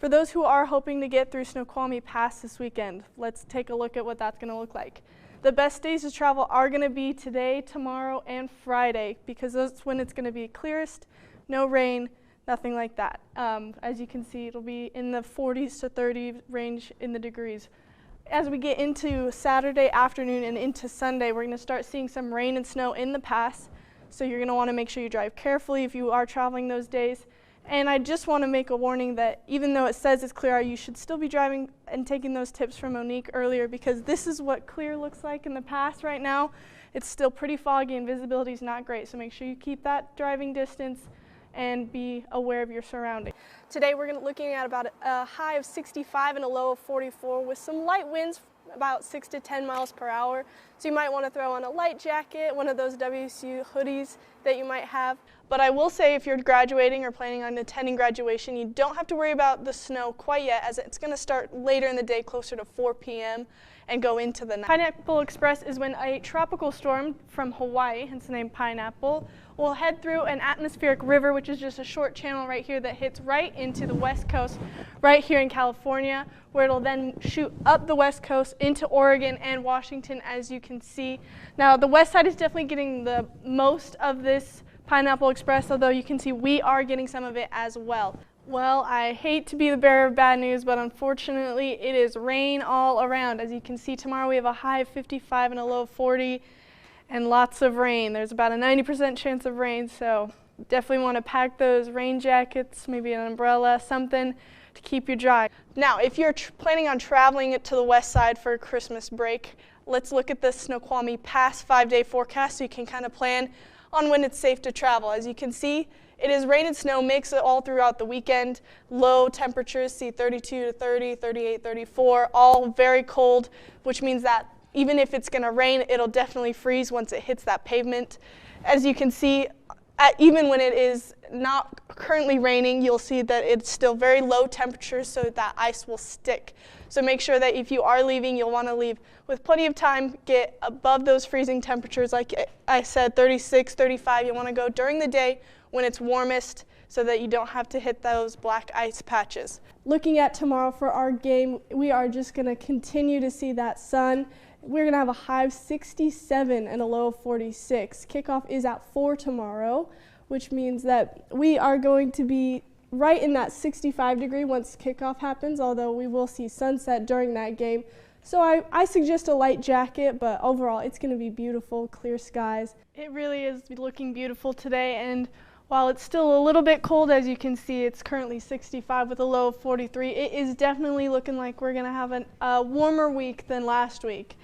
For those who are hoping to get through Snoqualmie Pass this weekend, let's take a look at what that's going to look like. The best days to travel are going to be today, tomorrow, and Friday, because that's when it's going to be clearest, no rain, nothing like that. As you can see, it'll be in the 40s to 30 range in the degrees. As we get into Saturday afternoon and into Sunday, we're going to start seeing some rain and snow in the pass, so you're going to want to make sure you drive carefully if you are traveling those days. And I just want to make a warning that even though it says it's clear, you should still be driving and taking those tips from Monique earlier, because this is what clear looks like in the pass right now. It's still pretty foggy and visibility is not great, so make sure you keep that driving distance and be aware of your surroundings. Today we're looking at about a high of 65 and a low of 44 with some light winds about 6 to 10 miles per hour. So you might want to throw on a light jacket, one of those WSU hoodies that you might have. But I will say if you're graduating or planning on attending graduation, you don't have to worry about the snow quite yet, as it's going to start later in the day, closer to 4 p.m. and go into the night. Pineapple Express is when a tropical storm from Hawaii, hence the name Pineapple, will head through an atmospheric river, which is just a short channel right here that hits right into the west coast, right here in California, where it'll then shoot up the west coast into Oregon and Washington, as you can see. Now, the west side is definitely getting the most of this Pineapple Express, although you can see we are getting some of it as well. Well, I hate to be the bearer of bad news, but unfortunately it is rain all around. As you can see, tomorrow we have a high of 55 and a low of 40 and lots of rain. There's about a 90% chance of rain, so definitely want to pack those rain jackets, maybe an umbrella, something to keep you dry. Now, if you're planning on traveling to the west side for a Christmas break, let's look at the Snoqualmie Pass 5-day forecast so you can kind of plan on when it's safe to travel. As you can see, it is rain and snow mix all throughout the weekend. Low temperatures, see 32 to 30, 38, 34, all very cold, which means that even if it's going to rain, it'll definitely freeze once it hits that pavement. As you can see, even when it is not currently raining, you'll see that it's still very low temperatures, so that ice will stick. So make sure that if you are leaving, you'll want to leave with plenty of time, get above those freezing temperatures. Like I said, 36, 35, you want to go during the day when it's warmest so that you don't have to hit those black ice patches. Looking at tomorrow for our game, we are just going to continue to see that sun. We're going to have a high of 67 and a low of 46. Kickoff is at 4 tomorrow, which means that we are going to be right in that 65 degree once kickoff happens, although we will see sunset during that game. So I suggest a light jacket, but overall it's going to be beautiful, clear skies. It really is looking beautiful today, and while it's still a little bit cold, as you can see, it's currently 65 with a low of 43. It is definitely looking like we're going to have a warmer week than last week.